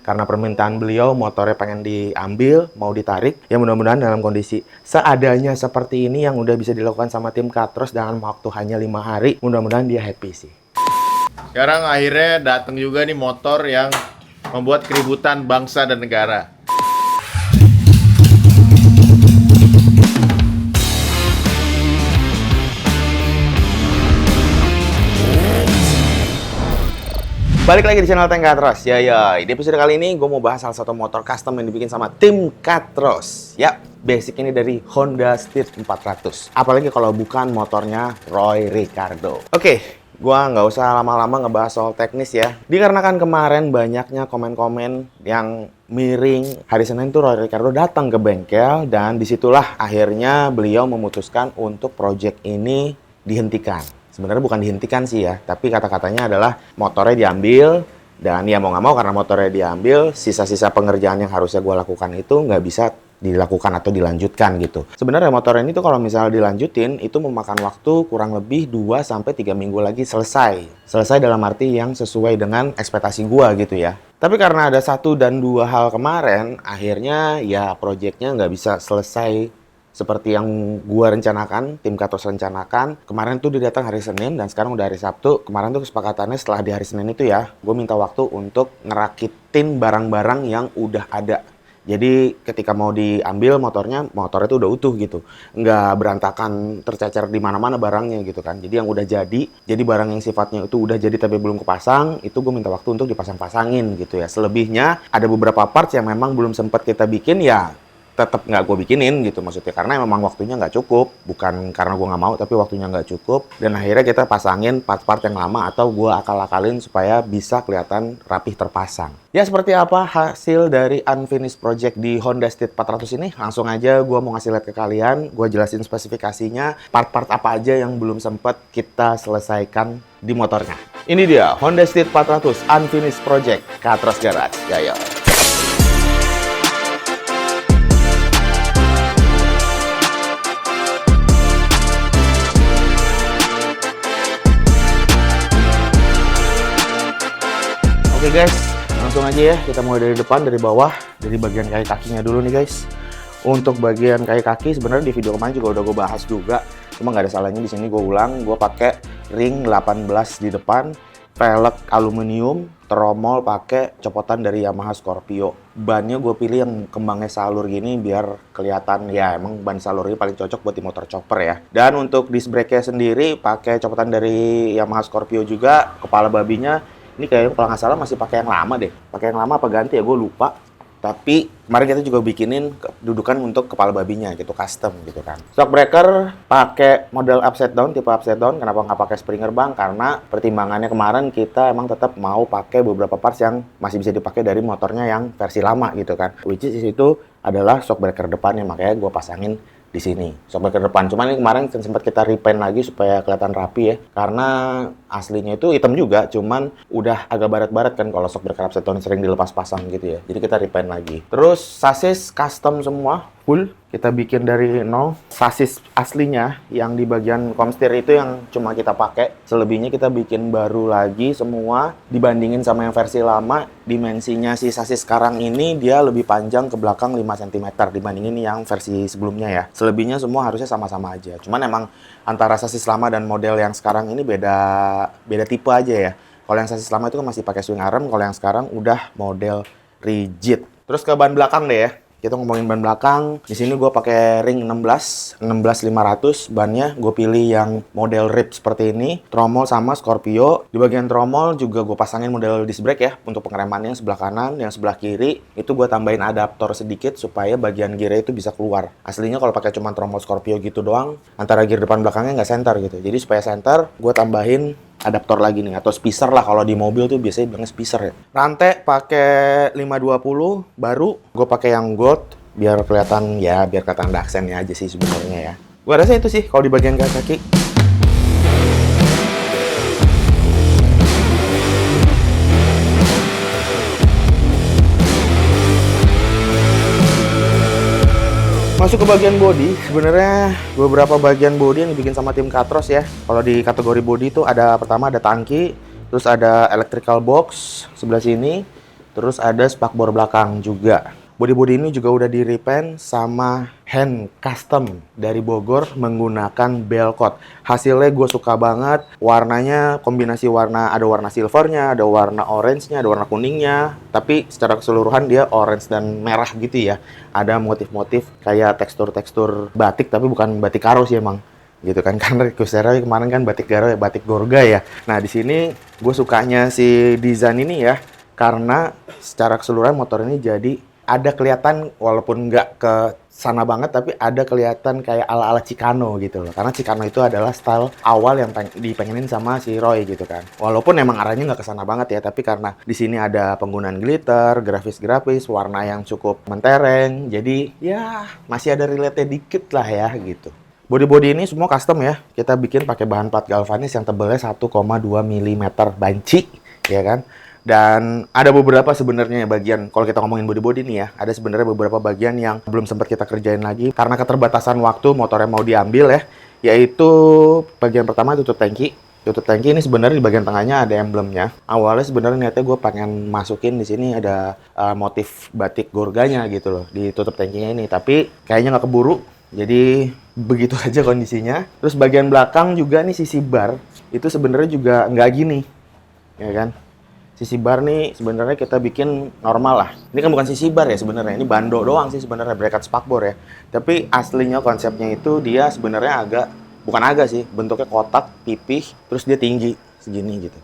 karena permintaan beliau motornya pengen diambil, mau ditarik. Ya mudah-mudahan dalam kondisi seadanya seperti ini yang udah bisa dilakukan sama tim Katros dalam waktu hanya 5 hari. Mudah-mudahan dia happy sih. Sekarang akhirnya datang juga nih motor yang membuat keributan bangsa dan negara. Balik lagi di channel Tank Katros. Ya, di episode kali ini gue mau bahas salah satu motor custom yang dibikin sama tim Katros. Ya, basic ini dari Honda Street 400. Apalagi kalau bukan motornya Roy Ricardo. Oke, gua nggak usah lama-lama ngebahas soal teknis ya. Dikarenakan kemarin banyaknya komen-komen yang miring, hari Senin tuh Roy Ricardo datang ke bengkel dan disitulah akhirnya beliau memutuskan untuk project ini dihentikan. Sebenarnya bukan dihentikan sih ya, tapi kata-katanya adalah motornya diambil dan ya mau nggak mau karena motornya diambil, sisa-sisa pengerjaan yang harusnya gua lakukan itu nggak bisa dilakukan atau dilanjutkan gitu. Sebenarnya motor ini tuh kalau misalnya dilanjutin itu memakan waktu kurang lebih 2-3 minggu lagi selesai. Selesai dalam arti yang sesuai dengan ekspektasi gua gitu ya. Tapi karena ada 1 dan 2 hal kemarin, akhirnya ya proyeknya nggak bisa selesai seperti yang gua rencanakan, tim Katros rencanakan. Kemarin tuh dia datang hari Senin dan sekarang udah hari Sabtu. Kemarin tuh kesepakatannya setelah di hari Senin itu ya, gue minta waktu untuk ngerakitin barang-barang yang udah ada. Jadi ketika mau diambil motornya tuh udah utuh gitu. Nggak berantakan, tercecer di mana-mana barangnya gitu kan. Jadi yang udah jadi barang yang sifatnya itu udah jadi tapi belum kepasang, itu gue minta waktu untuk dipasang-pasangin gitu ya. Selebihnya ada beberapa parts yang memang belum sempat kita bikin ya tetap nggak gue bikinin gitu maksudnya. Karena memang waktunya nggak cukup. Bukan karena gue nggak mau, tapi waktunya nggak cukup. Dan akhirnya kita pasangin part-part yang lama atau gue akal-akalin supaya bisa kelihatan rapih terpasang. Ya seperti apa hasil dari unfinished project di Honda Street 400 ini? Langsung aja gue mau ngasih lihat ke kalian. Gue jelasin spesifikasinya, part-part apa aja yang belum sempat kita selesaikan di motornya. Ini dia Honda Street 400 unfinished project Katros Garage. Ya. Oke guys, langsung aja ya, kita mulai dari depan, dari bawah, dari bagian kaki-kakinya dulu nih guys. Untuk bagian kaki-kaki sebenarnya di video kemarin juga udah gue bahas juga, cuma nggak ada salahnya di sini gue ulang. Gue pakai ring 18 di depan, velg aluminium, tromol pakai copotan dari Yamaha Scorpio. Bannya gue pilih yang kembangnya salur gini biar kelihatan ya emang ban salur ini paling cocok buat di motor chopper ya. Dan untuk disc brake-nya sendiri pakai copotan dari Yamaha Scorpio juga. Kepala babinya ini kayaknya kalau nggak salah masih pakai yang lama deh. Pakai yang lama apa ganti ya, gue lupa. Tapi kemarin kita juga bikinin dudukan untuk kepala babinya gitu, custom gitu kan. Shock breaker pakai model upside down, tipe upside down. Kenapa nggak pakai springer bang? Karena pertimbangannya kemarin kita emang tetap mau pakai beberapa parts yang masih bisa dipakai dari motornya yang versi lama gitu kan. Which is itu adalah shock breaker depannya, makanya gue pasangin di sini shock breaker depan. Cuman ini kemarin sempat kita repaint lagi supaya kelihatan rapi ya, karena aslinya itu hitam juga, cuman udah agak barat-barat kan kalau shock breaker upside down sering dilepas pasang gitu ya. Jadi kita repaint lagi. Terus sasis custom semua full, kita bikin dari nol. Sasis aslinya yang di bagian komstir itu yang cuma kita pakai, selebihnya kita bikin baru lagi semua. Dibandingin sama yang versi lama, dimensinya si sasis sekarang ini dia lebih panjang ke belakang 5 cm dibandingin yang versi sebelumnya ya. Selebihnya semua harusnya sama-sama aja. Cuman emang antara sasis lama dan model yang sekarang ini beda tipe aja ya. Kalau yang sasis lama itu kan masih pakai swing arm, kalau yang sekarang udah model rigid. Terus ke ban belakang deh ya. Kita ngomongin ban belakang. Di sini gue pakai ring 16 500. Bannya gue pilih yang model rib seperti ini. Tromol sama Scorpio. Di bagian tromol juga gue pasangin model disc brake ya. Untuk pengeremannya sebelah kanan, yang sebelah kiri itu gue tambahin adaptor sedikit supaya bagian gearnya itu bisa keluar. Aslinya kalau pakai cuma tromol Scorpio gitu doang, antara gear depan belakangnya nggak center gitu. Jadi supaya center, gue tambahin adaptor lagi nih, atau spacer lah kalau di mobil tuh biasanya bilangnya spacer ya. Rantai pakai 520 baru, gue pakai yang gold biar kelihatan ya, biar kelihatan ada aksennya aja sih sebenarnya ya. Gue rasa itu sih kalau di bagian kaki. Masuk ke bagian body, sebenarnya beberapa bagian body yang dibikin sama tim Katros ya. Kalau di kategori body itu ada pertama ada tangki, terus ada electrical box sebelah sini, Terus ada spakbor belakang juga. Bodi-bodi ini juga udah di repaint sama hand custom dari Bogor menggunakan Belcot. Hasilnya gue suka banget. Warnanya kombinasi warna, ada warna silvernya, ada warna orange-nya, ada warna kuningnya. Tapi secara keseluruhan dia orange dan merah gitu ya. Ada motif-motif kayak tekstur-tekstur batik, tapi bukan batik karo sih emang. Gitu kan, karena Kusera kemarin kan batik karo ya, batik Gorga ya. Nah di sini gue sukanya si desain ini ya, karena secara keseluruhan motor ini jadi ada kelihatan walaupun nggak ke sana banget, tapi ada kelihatan kayak ala-ala Chicano gitu loh. Karena Chicano itu adalah style awal yang dipengenin sama si Roy gitu kan. Walaupun emang arahnya nggak ke sana banget ya, tapi karena di sini ada penggunaan glitter, grafis-grafis, warna yang cukup mentereng, jadi ya masih ada relate-nya dikit lah ya gitu. Bodi-bodi ini semua custom ya. Kita bikin pakai bahan plat galvanis yang tebelnya 1,2 mm banci, ya kan? Dan ada beberapa sebenarnya bagian, kalau kita ngomongin body-body nih ya, ada sebenarnya beberapa bagian yang belum sempat kita kerjain lagi karena keterbatasan waktu motornya mau diambil ya, yaitu bagian pertama tutup tangki. Tutup tangki ini sebenarnya di bagian tengahnya ada emblemnya. Awalnya sebenarnya niatnya gue pengen masukin di sini ada motif batik Gorganya gitu loh di tutup tangkinya ini, tapi kayaknya nggak keburu. Jadi begitu aja kondisinya. Terus bagian belakang juga nih sisi bar itu sebenarnya juga nggak gini, ya kan? Sisi bar nih sebenarnya kita bikin normal lah. Ini kan bukan sisi bar ya sebenarnya, ini bando doang sih sebenarnya, bracket spakbor ya. Tapi aslinya konsepnya itu dia sebenarnya bukan agak sih, bentuknya kotak, pipih, terus dia tinggi segini gitu.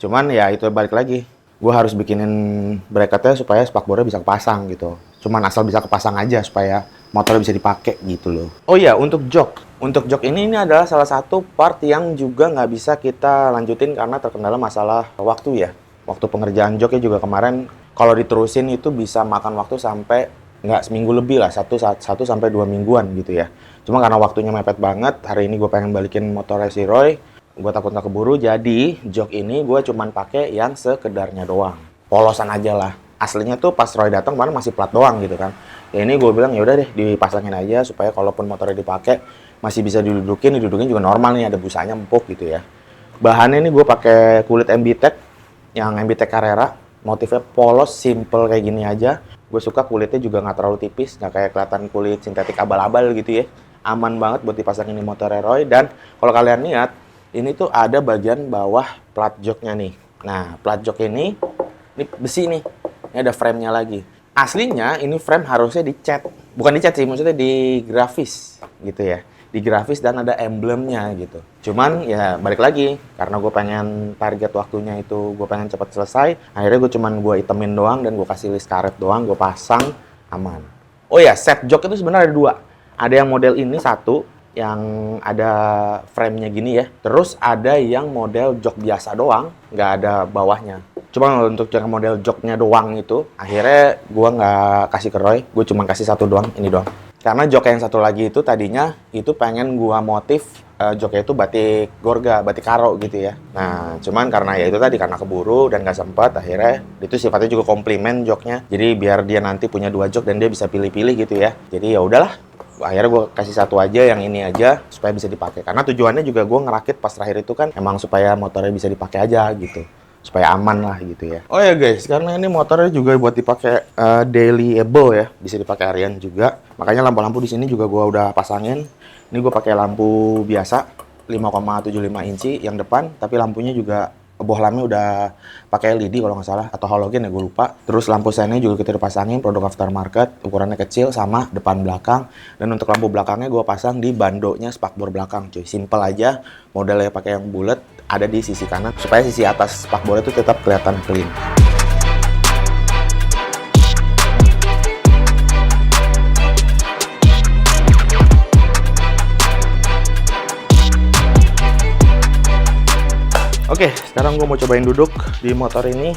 Cuman ya itu balik lagi, gue harus bikinin bracketnya supaya spakbornya bisa kepasang gitu. Cuman asal bisa kepasang aja supaya motornya bisa dipakai gitu loh. Oh iya, untuk jok. Untuk jok ini adalah salah satu part yang juga nggak bisa kita lanjutin karena terkendala masalah waktu ya. Waktu pengerjaan joknya juga kemarin kalau diterusin itu bisa makan waktu sampai nggak seminggu lebih lah, 1 sampai 2 mingguan gitu ya. Cuma karena waktunya mepet banget, hari ini gue pengen balikin motornya si Roy, gue takut nggak keburu, jadi jok ini gue cuman pakai yang sekedarnya doang. Polosan aja lah. Aslinya tuh pas Roy datang kemarin masih plat doang gitu kan. Ya ini gue bilang ya udah deh dipasangin aja supaya kalaupun motornya dipakai masih bisa didudukin juga normal nih, ada busanya empuk gitu ya. Bahannya ini gue pakai kulit MB-Tech yang MB-Tech Carrera, motifnya polos, simple kayak gini aja. Gue suka kulitnya juga nggak terlalu tipis, nggak kayak kelihatan kulit sintetik abal-abal gitu ya. Aman banget buat dipasangin di motor Roy. Dan kalau kalian lihat, ini tuh ada bagian bawah plat joknya nih. Nah, plat jok ini besi nih. Ini ada frame-nya lagi. Aslinya ini frame harusnya dicat. Bukan dicat sih, maksudnya digrafis gitu ya. Digrafis dan ada emblemnya gitu. Cuman ya balik lagi, karena gue pengen target waktunya itu gue pengen cepat selesai, akhirnya gue itemin doang dan gue kasih list karet doang, gue pasang, aman. Oh ya, set jok itu sebenarnya ada 2. Ada yang model ini satu, yang ada frame-nya gini ya. Terus ada yang model jok biasa doang, nggak ada bawahnya. Cuma untuk yang model joknya doang itu, akhirnya gue nggak kasih ke Roy, gue cuma kasih satu doang, ini doang. Karena jok yang satu lagi itu tadinya itu pengen gua motif joknya itu batik Gorga, batik karo gitu ya. Nah, cuman karena ya itu tadi karena keburu dan nggak sempat, akhirnya itu sifatnya juga komplimen joknya. Jadi biar dia nanti punya 2 jok dan dia bisa pilih-pilih gitu ya. Jadi ya udahlah, akhirnya gue kasih satu aja yang ini aja supaya bisa dipakai. Karena tujuannya juga gue ngerakit pas terakhir itu kan emang supaya motornya bisa dipakai aja gitu. Supaya aman lah gitu ya. Oh ya guys, karena ini motornya juga buat dipakai dailyable ya, bisa dipakai harian juga. Makanya lampu-lampu di sini juga gua udah pasangin. Ini gua pakai lampu biasa 5,75 inci yang depan, tapi lampunya juga bohlamnya udah pakai LED kalau nggak salah atau halogen ya gue lupa. Terus lampu seinnya juga kita pasangin produk aftermarket, ukurannya kecil sama depan belakang. Dan untuk lampu belakangnya gue pasang di bandonya spakbor belakang cuy. Simple aja, modelnya pakai yang bulat, ada di sisi kanan supaya sisi atas spakbor itu tetap kelihatan clean. Oke, sekarang gue mau cobain duduk di motor ini.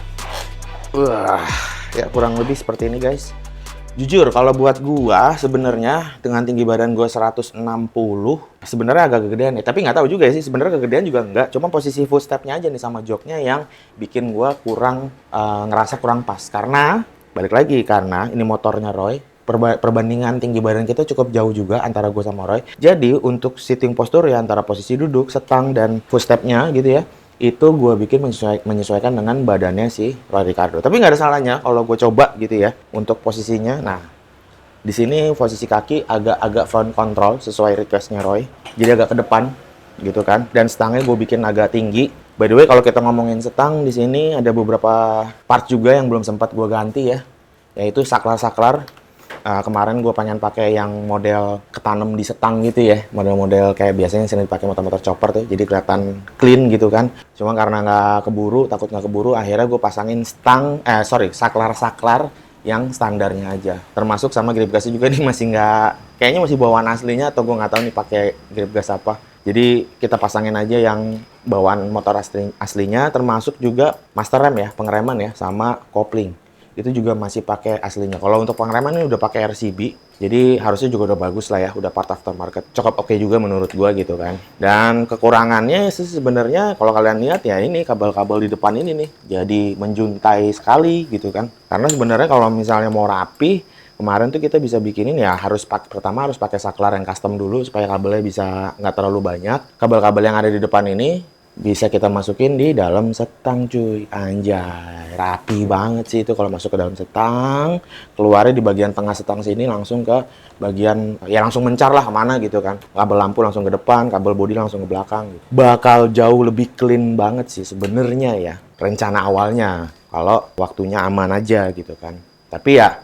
Ya kurang lebih seperti ini guys. Jujur, kalau buat gua sebenarnya dengan tinggi badan gua 160, sebenarnya agak kegedean ya. Tapi nggak tahu juga sih, sebenarnya kegedean juga enggak. Cuma posisi footstepnya aja nih sama joknya yang bikin gua ngerasa kurang pas. Karena balik lagi karena ini motornya Roy. Perbandingan tinggi badan kita cukup jauh juga antara gue sama Roy. Jadi untuk sitting posture ya antara posisi duduk, setang dan footstepnya gitu ya, itu gue bikin menyesuaikan dengan badannya si Roy Ricardo. Tapi nggak ada salahnya kalau gue coba gitu ya untuk posisinya. Nah, di sini posisi kaki agak front control sesuai requestnya Roy. Jadi agak ke depan gitu kan. Dan stangnya gue bikin agak tinggi. By the way, kalau kita ngomongin stang, di sini ada beberapa part juga yang belum sempat gue ganti ya. Yaitu saklar-saklar. Kemarin gue pengen pakai yang model ketanem di setang gitu ya, model-model kayak biasanya sering dipakai motor-motor chopper tuh, jadi kelihatan clean gitu kan. Cuma karena takut nggak keburu, akhirnya gue pasangin saklar-saklar yang standarnya aja. Termasuk sama grip gasnya juga nih kayaknya masih bawaan aslinya, atau gue nggak tahu nih pakai grip gas apa. Jadi kita pasangin aja yang bawaan motor aslinya, termasuk juga master rem ya, pengereman ya, sama kopling. Itu juga masih pakai aslinya. Kalau untuk pengereman ini udah pakai RCB, jadi harusnya juga udah bagus lah ya, udah part aftermarket. Cukup oke juga menurut gua gitu kan. Dan kekurangannya sih sebenarnya kalau kalian lihat ya, ini kabel-kabel di depan ini nih jadi menjuntai sekali gitu kan. Karena sebenarnya kalau misalnya mau rapi, kemarin tuh kita bisa bikinin ya pertama harus pakai saklar yang custom dulu supaya kabelnya bisa nggak terlalu banyak. Kabel-kabel yang ada di depan ini bisa kita masukin di dalam setang cuy. Anjay, rapi banget sih itu kalau masuk ke dalam setang. Keluarnya di bagian tengah setang sini langsung ke bagian, ya langsung mencar lah kemana gitu kan. Kabel lampu langsung ke depan, kabel bodi langsung ke belakang gitu. Bakal jauh lebih clean banget sih sebenarnya ya, rencana awalnya. Kalau waktunya aman aja gitu kan. Tapi ya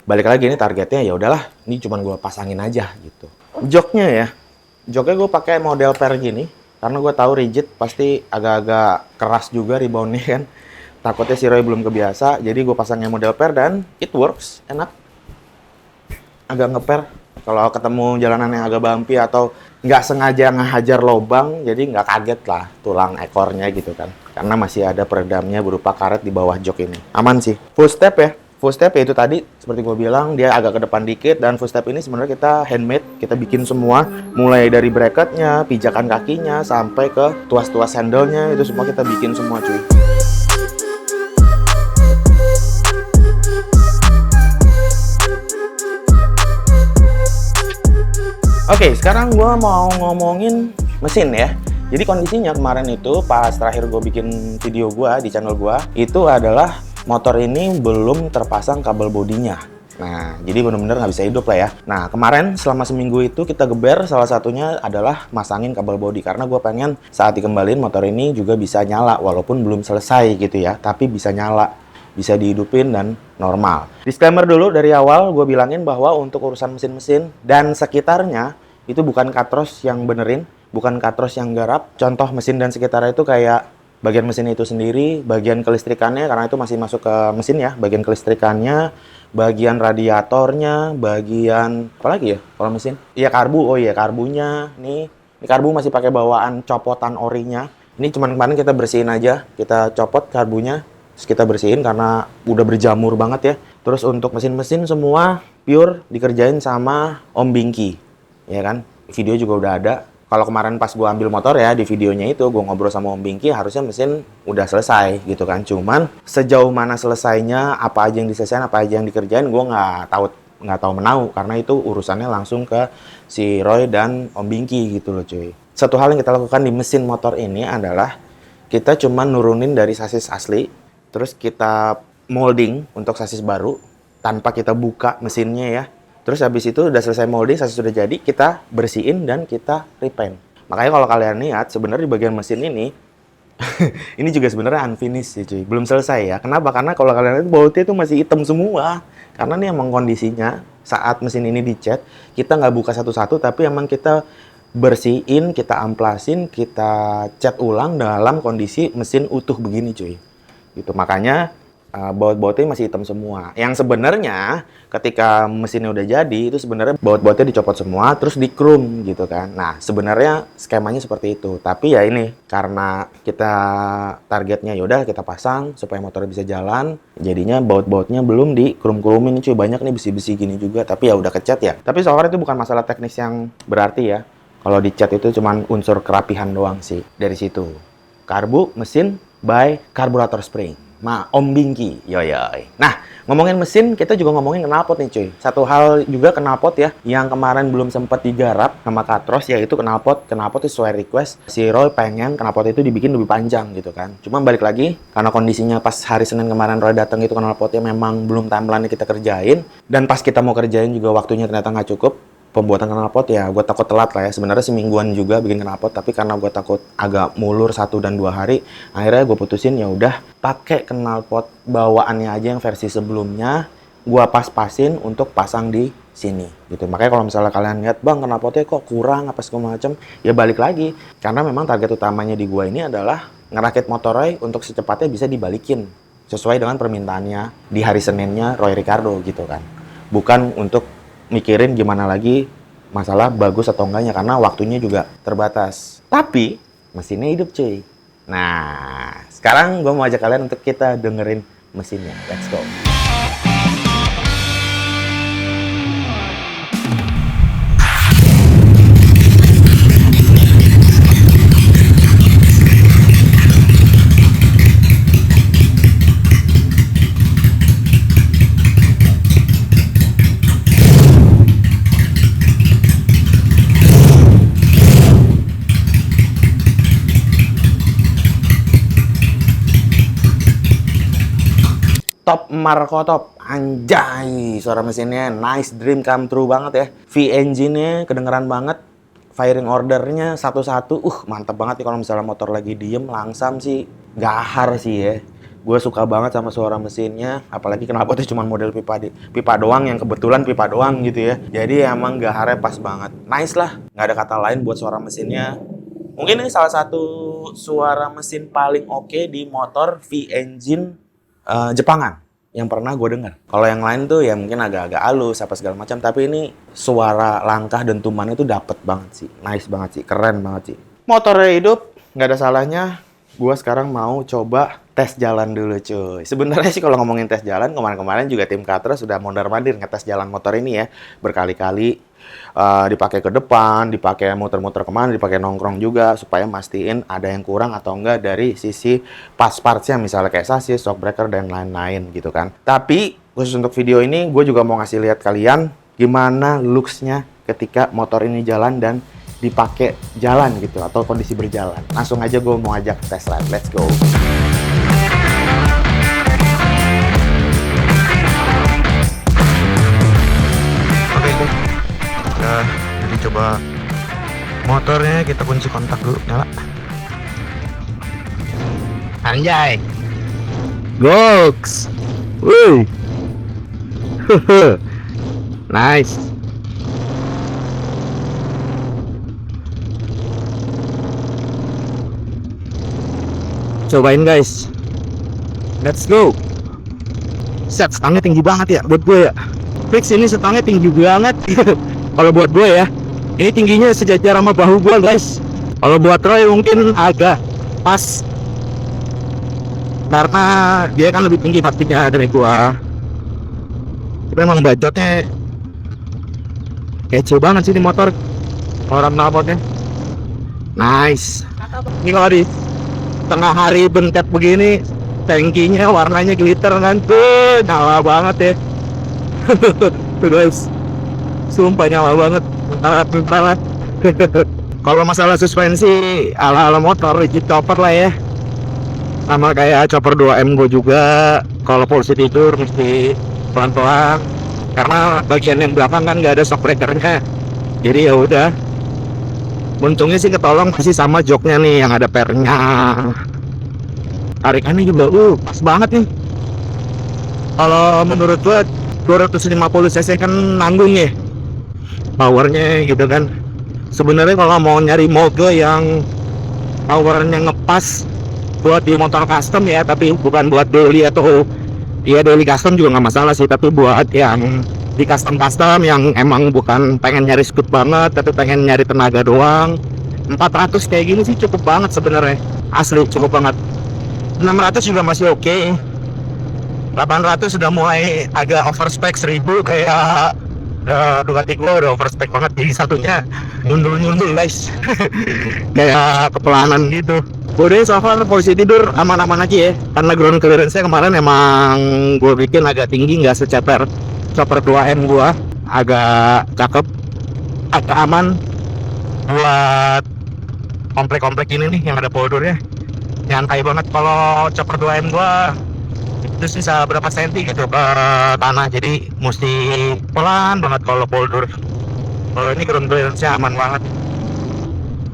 balik lagi, ini targetnya ya udahlah, ini cuman gue pasangin aja gitu. Joknya gue pakai model pair gini. Karena gue tahu rigid pasti agak-agak keras juga reboundnya kan. Takutnya si Roy belum kebiasa, jadi gue pasangnya model pair dan it works, enak. Agak ngeper. Kalau ketemu jalanan yang agak bumpy atau nggak sengaja ngehajar lobang, jadi nggak kaget lah tulang ekornya gitu kan. Karena masih ada peredamnya berupa karet di bawah jok ini. Aman sih. Full step ya. Full step ya itu tadi, seperti gue bilang, dia agak ke depan dikit. Dan full step ini sebenarnya kita handmade, kita bikin semua. Mulai dari bracketnya, pijakan kakinya, sampai ke tuas-tuas handle-nya, itu semua kita bikin semua cuy. Oke, sekarang gue mau ngomongin mesin ya. Jadi kondisinya kemarin itu pas terakhir gue bikin video gue di channel gue, itu adalah motor ini belum terpasang kabel bodinya. Nah, jadi benar-benar nggak bisa hidup lah ya. Nah, kemarin selama seminggu itu kita geber, salah satunya adalah masangin kabel bodi. Karena gue pengen saat dikembalin motor ini juga bisa nyala, walaupun belum selesai gitu ya. Tapi bisa nyala, bisa dihidupin dan normal. Disclaimer dulu dari awal, gue bilangin bahwa untuk urusan mesin-mesin dan sekitarnya, itu bukan Katros yang benerin, bukan Katros yang garap. Contoh mesin dan sekitarnya itu kayak bagian mesin itu sendiri, bagian kelistrikannya, karena itu masih masuk ke mesin ya, bagian kelistrikannya, bagian radiatornya, bagian apa lagi ya kalau mesin? Iya karbu, oh iya karbunya, nih ini karbu masih pakai bawaan copotan orinya. Ini cuman kemarin kita bersihin aja, kita copot karbunya, terus kita bersihin karena udah berjamur banget ya. Terus untuk mesin-mesin semua pure dikerjain sama Om Bingki, ya kan? Video juga udah ada. Kalau kemarin pas gue ambil motor ya, di videonya itu gue ngobrol sama Om Bingki, harusnya mesin udah selesai gitu kan. Cuman sejauh mana selesainya, apa aja yang diselesain, apa aja yang dikerjain, gue nggak tahu menau. Karena itu urusannya langsung ke si Roy dan Om Bingki gitu loh cuy. Satu hal yang kita lakukan di mesin motor ini adalah kita cuman nurunin dari sasis asli, terus kita molding untuk sasis baru, tanpa kita buka mesinnya ya. Terus habis itu udah selesai molding, sasis sudah jadi, kita bersihin dan kita repaint. Makanya kalau kalian lihat, sebenarnya di bagian mesin ini, ini juga sebenarnya unfinished sih cuy, belum selesai ya. Kenapa? Karena kalau kalian lihat bautnya itu masih hitam semua. Karena ini emang kondisinya saat mesin ini dicat, kita nggak buka satu-satu, tapi emang kita bersihin, kita amplasin, kita cat ulang dalam kondisi mesin utuh begini cuy. Gitu, makanya baut-bautnya masih hitam semua. Yang sebenarnya ketika mesinnya udah jadi, itu sebenarnya baut-bautnya dicopot semua, terus di chrome gitu kan. Nah, sebenarnya skemanya seperti itu. Tapi ya ini, karena kita targetnya yaudah kita pasang supaya motornya bisa jalan, jadinya baut-bautnya belum di chrome-chromein cuy. Banyak nih besi-besi gini juga, tapi ya udah kecat ya. Tapi soalnya itu bukan masalah teknis yang berarti ya. Kalau dicat itu cuman unsur kerapihan doang sih dari situ. Karbu, mesin, by karburator spring. Om Bingki. Yoyoy. Nah, ngomongin mesin, kita juga ngomongin knalpot nih cuy. Satu hal juga knalpot ya, yang kemarin belum sempat digarap sama Katros, yaitu knalpot. Knalpot itu sesuai request. Si Roy pengen knalpot itu dibikin lebih panjang gitu kan. Cuma balik lagi, karena kondisinya pas hari Senin kemarin Roy datang itu knalpotnya memang belum timeline kita kerjain. Dan pas kita mau kerjain juga waktunya ternyata nggak cukup. Pembuatan knalpot ya, gue takut telat lah ya. Sebenarnya semingguan juga bikin knalpot, tapi karena gue takut agak mulur 1 dan 2 hari, akhirnya gue putusin ya udah pakai knalpot bawaannya aja yang versi sebelumnya, gue pas-pasin untuk pasang di sini gitu. Makanya kalau misalnya kalian lihat, bang knalpotnya kok kurang apa segala macam, ya balik lagi karena memang target utamanya di gue ini adalah ngerakit motor Roy untuk secepatnya bisa dibalikin sesuai dengan permintaannya di hari Seninnya Roy Ricardo gitu kan, bukan untuk mikirin gimana lagi masalah bagus atau enggaknya karena waktunya juga terbatas. Tapi mesinnya hidup cuy. Nah, sekarang gue mau ajak kalian untuk kita dengerin mesinnya. Let's go. Top Marco Top, anjay, suara mesinnya nice, dream come true banget ya. V-engine-nya kedengeran banget, firing ordernya satu-satu, mantap banget nih kalau misalnya motor lagi diem, langsam sih, gahar sih ya. Gue suka banget sama suara mesinnya, apalagi knalpotnya cuma model pipa doang, yang kebetulan pipa doang gitu ya. Jadi emang gaharnya pas banget, nice lah, nggak ada kata lain buat suara mesinnya. Mungkin ini salah satu suara mesin paling oke di motor V-engine Jepangan yang pernah gue dengar. Kalau yang lain tuh ya mungkin agak-agak halus apa segala macam, tapi ini suara langkah dentumannya tuh dapet banget sih, nice banget sih, keren banget sih. Motornya hidup, nggak ada salahnya. Gue sekarang mau coba tes jalan dulu cuy. Sebenarnya sih kalau ngomongin tes jalan, kemarin-kemarin juga tim Katros sudah mondar-mandir ngetes jalan motor ini ya, berkali-kali. Dipakai ke depan, dipakai muter-muter kemana, dipakai nongkrong juga supaya mastiin ada yang kurang atau enggak dari sisi parts-partsnya, misalnya kayak sasis, shock breaker dan lain-lain gitu kan. Tapi khusus untuk video ini gue juga mau ngasih lihat kalian gimana looks-nya ketika motor ini jalan dan dipakai jalan gitu atau kondisi berjalan. Langsung aja gue mau ajak tes ride, let's go. Jadi coba motornya kita kunci kontak dulu, nyala. Anjay, goks, wuh, nice. Cobain guys, let's go. Set, stangnya tinggi banget ya buat gue ya. Fix ini stangnya tinggi banget. Kalau buat gue ya, ini tingginya sejajar sama bahu gue guys. Kalau buat Roy mungkin agak pas, karena dia kan lebih tinggi pastinya dari gue. Tapi memang bajotnya kece banget sih di motor. Orang knalpotnya nice. Ini kalau di tengah hari bentet begini, tankinya warnanya glitter kan tuh, nyala banget ya. Tuh guys, sumpah nyala banget, banget. Kalau masalah suspensi ala-ala motor, rigid chopper lah ya. Sama kayak chopper 2M gue juga. Kalau posisi tidur mesti pelan-pelan, karena bagian yang belakang kan nggak ada shock breakernya. Jadi ya udah. Untungnya sih ketolong masih sama joknya nih yang ada pernya. Tarikannya juga pas banget nih. Kalau menurut gue 250 cc kan nanggung ya powernya gitu kan. Sebenarnya kalau mau nyari mode yang powernya ngepas buat di motor custom ya, tapi bukan buat daily atau ya daily custom juga nggak masalah sih, tapi buat yang di custom yang emang bukan pengen nyari scoot banget tapi pengen nyari tenaga doang, 400 kayak gini sih cukup banget sebenarnya, asli cukup banget. 600 juga masih oke. 800 sudah mulai agak overspec, 1000 kayak Ducati gue udah overspec banget, jadi satunya nyundul guys. Kayak kepelanan gitu. Udah so far posisi tidur aman-aman aja ya, karena ground clearance-nya kemarin emang gue bikin agak tinggi, nggak seceper chopper 2M gue, agak cakep, agak aman buat komplek-komplek ini nih yang ada poldurnya. Nyantai banget. Kalau chopper 2M gua itu sisa berapa senti gitu ke tanah, jadi mesti pelan banget kalau poldur. Kalau ini ground clearance-nya aman banget.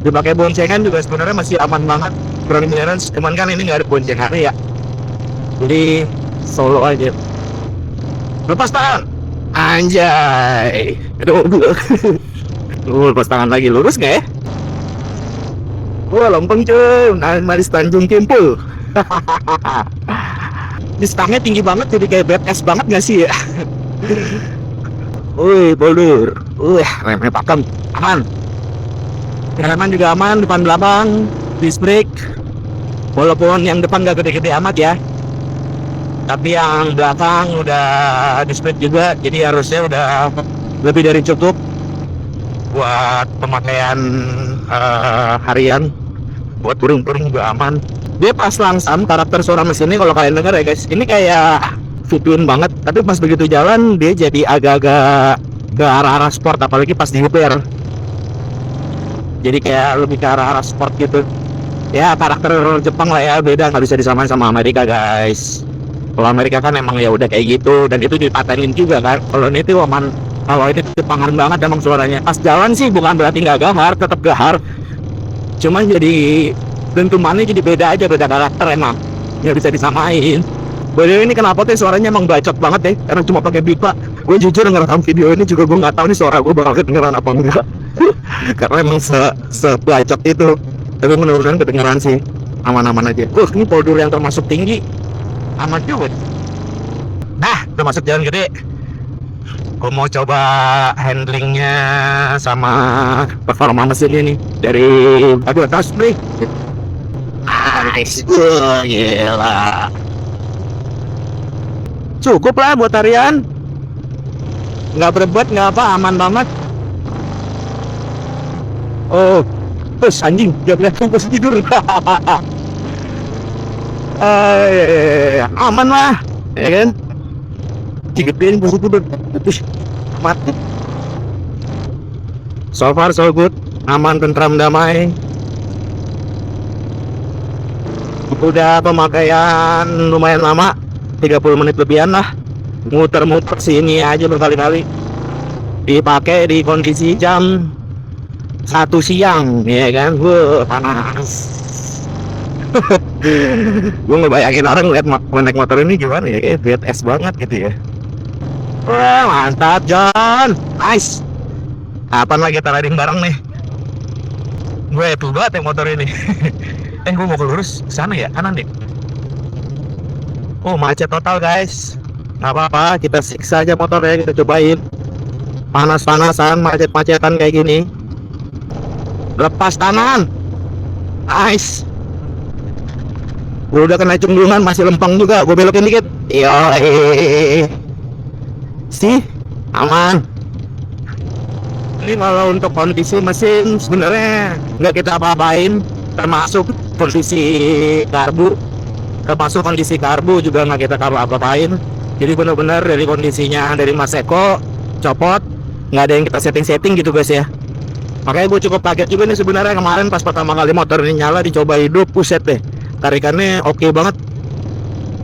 Dipakai boncengan juga sebenarnya masih aman banget ground clearance, cuman kan ini nggak ada boncengan ya, jadi solo aja. Lepas tangan, anjay. Aduh, lepas tangan lagi, lurus nggak ya? Wah, lompeng cuy, Maris Tanjung Kimpul. Di stangnya tinggi banget, jadi kayak badass banget nggak sih ya? Wih, boulder. Remnya pakem, aman. Rem juga aman, depan belakang, disc brake. Walaupun yang depan nggak gede-gede amat ya, tapi yang belakang udah disc brake juga, jadi harusnya udah lebih dari cukup buat pemakaian harian. Buat touring juga aman. Dia pas langsam karakter suara mesinnya kalau kalian denger ya guys, ini kayak fituin banget, tapi pas begitu jalan dia jadi agak-agak ke arah-arah sport, apalagi pas di UPR. Jadi kayak lebih ke arah-arah sport gitu. Ya karakter Jepang lah ya, beda, nggak bisa disamain sama Amerika guys. Kalau Amerika kan emang ya udah kayak gitu, dan itu dipatenin juga kan. Kalau ini tuh aman. Kalau ini Jepangan banget emang suaranya. Pas jalan sih bukan berarti nggak gahar, tetap gahar. Cuman jadi dentumannya jadi beda aja, beda karakter emang. Nggak bisa disamain. By the way, ini kenapa tuh suaranya emang bacot banget ya, karena cuma pakai pipa. Gue jujur ngerekam video ini juga gue nggak tahu nih suara gue bakal kedengeran apa enggak. Karena emang sebacot itu. Tapi menurutnya kedengeran sih aman-aman aja. Ini poldur yang termasuk tinggi, aman juga. Nah, udah masuk jalan gede. Gue mau coba handlingnya sama performa mesinnya nih dari atas nih. Nice, gila. Cukup lah buat harian. Nggak berebut, nggak apa, aman banget. Oh, terus anjing, dia bilang pas tidur. Aman lah, ya kan? Digedein buru tidur, terus mati. So far so good, aman, tentram, damai. Udah pemakaian lumayan lama, 30 menit lebihan lah. Muter-muter sini aja berkali-kali. Dipakai di kondisi jam 1 siang, ya kan? Panas. Gue ngebayangin orang lihat naik motor ini gimana ya, kayak badass banget gitu ya. Wah, mantap John, nice. Kapan lagi kita riding bareng nih? Gue happy banget ya motor ini. Gue mau ke lurus sana ya, kanan deh. Oh, macet total guys. Gak apa-apa, kita siksa aja motornya, kita cobain. Panas-panasan, macet-macetan kayak gini. Lepas tangan, nice. Gue udah kena cungdungan, masih lempeng juga. Gue belokin dikit. Sih, aman. Ini kalau untuk kondisi mesin sebenarnya nggak kita apa-apain, termasuk kondisi karbu juga nggak kita apa-apain. Jadi benar-benar dari kondisinya dari Mas Eko copot, nggak ada yang kita setting gitu guys ya. Makanya gue cukup kaget juga nih sebenarnya kemarin pas pertama kali motor ini nyala dicoba hidup, puset deh. Tarikannya oke banget,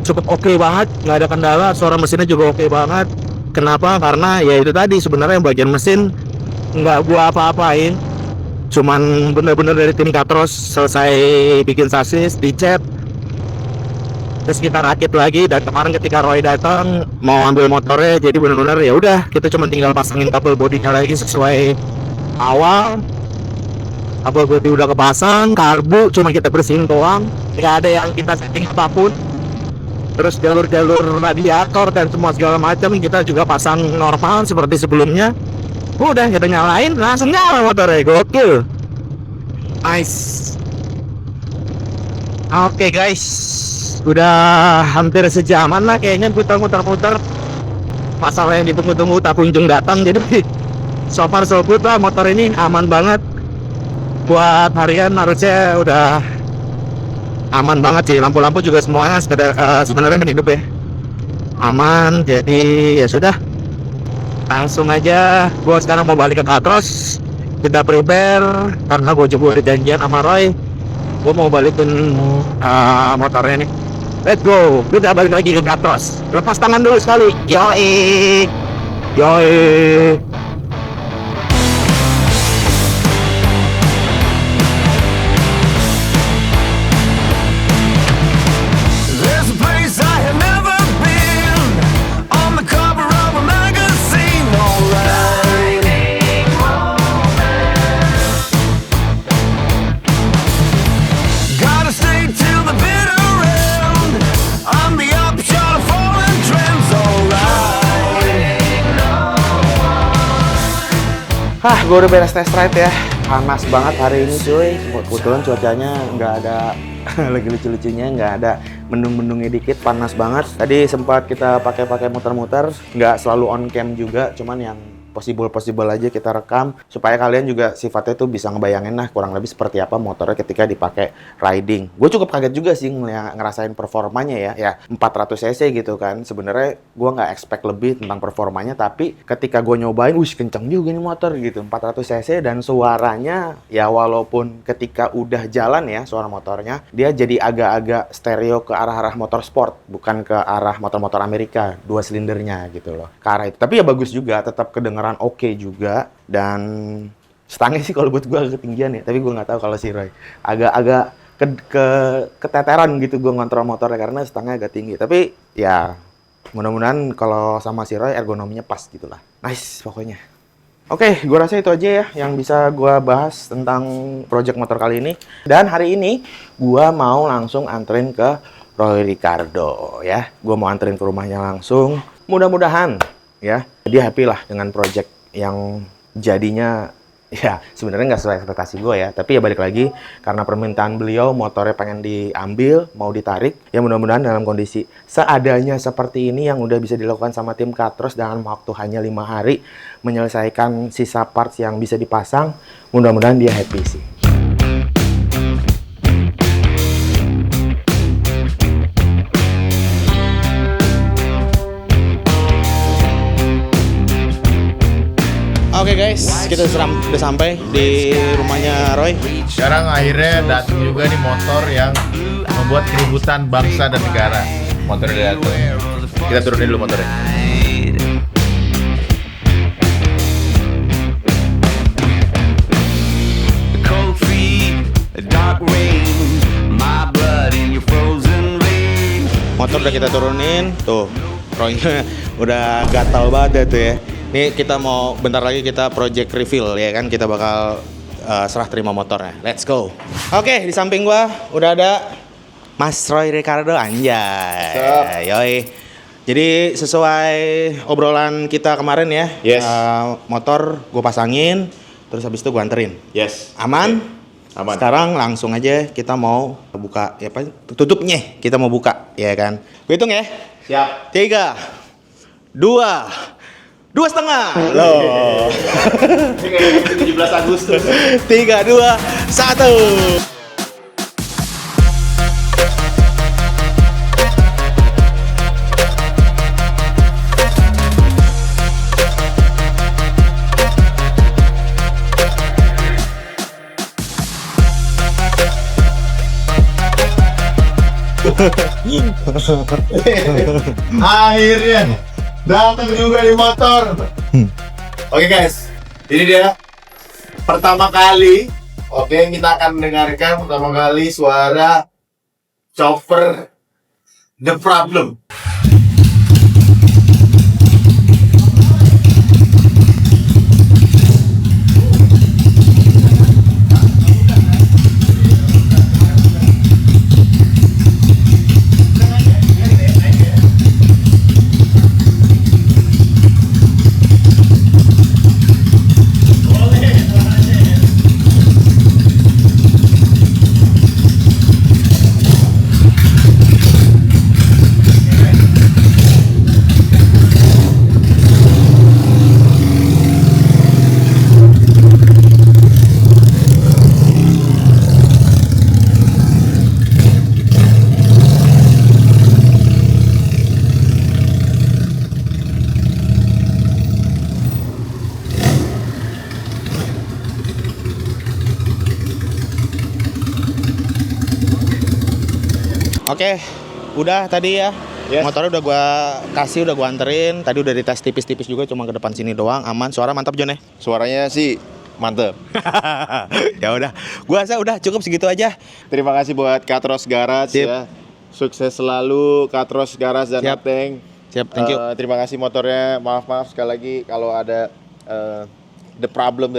cukup oke banget, nggak ada kendala, suara mesinnya juga oke banget. Kenapa? Karena ya itu tadi, sebenarnya bagian mesin nggak gua apa-apain, cuman bener-bener dari tim Katros selesai bikin sasis, dicat, terus kita rakit lagi. Dan kemarin ketika Roy datang mau ambil motornya, jadi bener-bener ya udah kita cuma tinggal pasangin kabel bodinya lagi sesuai awal. Kabel bodi udah kepasang, karbu cuma kita bersihin doang, nggak ada yang kita setting apapun. Terus jalur-jalur radiator dan semua segala macam kita juga pasang normal seperti sebelumnya. Udah kita nyalain, langsung nyala motornya, gokil. Nice. Oke guys, udah hampir sejaman lah kayaknya putar-putar masalah yang ditunggu-tunggu tak kunjung datang. Jadi so far so good lah, motor ini aman banget. Buat harian harusnya udah aman banget sih. Lampu-lampu juga semuanya sebenarnya hidup ya, aman. Jadi ya sudah, langsung aja gue sekarang mau balik ke Katros. Kita prepare karena gue coba ada janjian sama Roy. Gue mau balikin motornya nih. Let's go, kita balik lagi ke Katros. Lepas tangan dulu sekali. Yoi, yoi. There's a place I have never been, on the cover of a magazine, alright. Gotta stay till the bitter end, I'm the upshot of fallen trends, alright. Hah, gue udah beres test ride ya. Panas banget hari ini cuy. Kebetulan cuacanya nggak ada lagi lucu-lucunya, nggak ada mendung-mendungnya dikit, panas banget. Tadi sempat kita pakai muter-muter, nggak selalu on cam juga, cuman yang possible aja kita rekam supaya kalian juga sifatnya tuh bisa ngebayangin lah kurang lebih seperti apa motornya ketika dipakai riding. Gue cukup kaget juga sih ngerasain performanya ya 400 cc gitu kan. Sebenarnya gue nggak expect lebih tentang performanya, tapi ketika gue nyobain, kenceng juga nih motor gitu, 400 cc dan suaranya ya walaupun ketika udah jalan ya suara motornya dia jadi agak-agak stereo ke arah motor sport, bukan ke arah motor-motor Amerika 2 silindernya gitu loh, ke arah itu. Tapi ya bagus juga, tetap kedengeran oke juga. Dan stangnya sih kalau buat gue agak ketinggian ya, tapi gue nggak tahu kalau si Roy agak-agak keteteran gitu gue ngontrol motornya karena stangnya agak tinggi. Tapi ya mudah-mudahan kalau sama si Roy ergonominya pas gitulah. Nice pokoknya. Oke, gue rasa itu aja ya yang bisa gue bahas tentang project motor kali ini. Dan hari ini gue mau langsung anterin ke Roy Ricardo ya. Gue mau anterin ke rumahnya langsung. Mudah-mudahan ya dia happy lah dengan project yang jadinya ya sebenarnya nggak sesuai ekspektasi gue ya, tapi ya balik lagi karena permintaan beliau motornya pengen diambil, mau ditarik ya, mudah-mudahan dalam kondisi seadanya seperti ini yang udah bisa dilakukan sama tim Katros dengan waktu hanya 5 hari menyelesaikan sisa parts yang bisa dipasang. Mudah-mudahan dia happy sih. Oke guys, kita udah sampai di rumahnya Roy. Sekarang akhirnya datang juga nih motor yang membuat keributan bangsa dan negara. Motornya datang. Kita turunin dulu motornya. Cold feet, a dark rain, my blood in your frozen veins. Motor udah kita turunin, tuh Roy-nya udah gatal banget tuh ya. Ini kita mau bentar lagi kita project reveal ya kan, kita bakal serah terima motornya. Let's go. Oke, di samping gua udah ada Mas Roy Ricardo, anjay. Yoi. Jadi sesuai obrolan kita kemarin ya. Yes. Motor gue pasangin, terus habis itu gue anterin. Yes. Aman? Aman. Sekarang langsung aja kita mau buka, ya apa? Tutupnya kita mau buka, ya kan? Gue hitung ya. Siap. 3, 2, 2,5 loh. Ini kayak 17 Agustus. 3, 2, 1. Akhirnya datang juga di motor. Oke guys, ini dia pertama kali. Oke, kita akan mendengarkan pertama kali suara chopper The Problem. Oke, udah tadi ya. Yes. Motornya udah gua kasih, udah gua anterin. Tadi udah dites tipis-tipis juga, cuma ke depan sini doang. Aman, suara mantap Jon ya? Suaranya sih mantep. Ya udah, gua rasa udah cukup segitu aja. Terima kasih buat Katros Garage Sip. ya. Sukses selalu Katros Garage dan Siap. Ateng. Siap, thank you. Terima kasih motornya. Maaf sekali lagi kalau ada the problem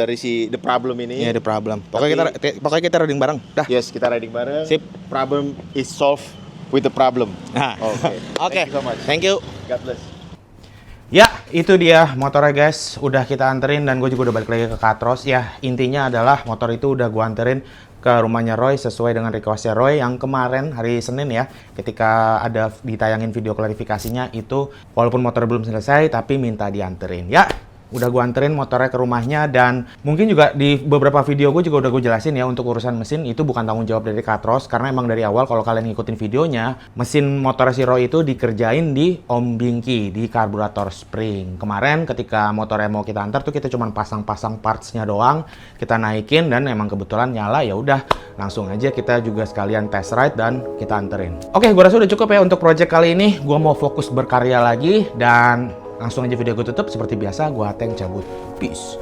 ini. Iya, ada problem. Pokoknya kita riding bareng. Dah. Yes, kita riding bareng. Sip. Problem is solved with the problem. Nah. Oke. Oke. Thank you so much. Thank you. God bless. Ya, itu dia motornya guys. Udah kita anterin dan gue juga udah balik lagi ke Katros. Ya, intinya adalah motor itu udah gue anterin ke rumahnya Roy sesuai dengan requestnya Roy yang kemarin hari Senin ya. Ketika ada ditayangin video klarifikasinya itu walaupun motor belum selesai tapi minta dianterin. Ya, udah gue anterin motornya ke rumahnya dan mungkin juga di beberapa video gue juga udah gue jelasin ya untuk urusan mesin itu bukan tanggung jawab dari Katros karena emang dari awal kalau kalian ngikutin videonya mesin motor si Roy itu dikerjain di Om Bingki di karburator spring. Kemarin ketika motornya mau kita antar tuh kita cuma pasang-pasang partsnya doang, kita naikin dan emang kebetulan nyala ya udah langsung aja kita juga sekalian test ride dan kita anterin. Oke, gue rasa udah cukup ya untuk project kali ini. Gue mau fokus berkarya lagi dan langsung aja video gue tutup. Seperti biasa, gue Ateng cabut. Peace.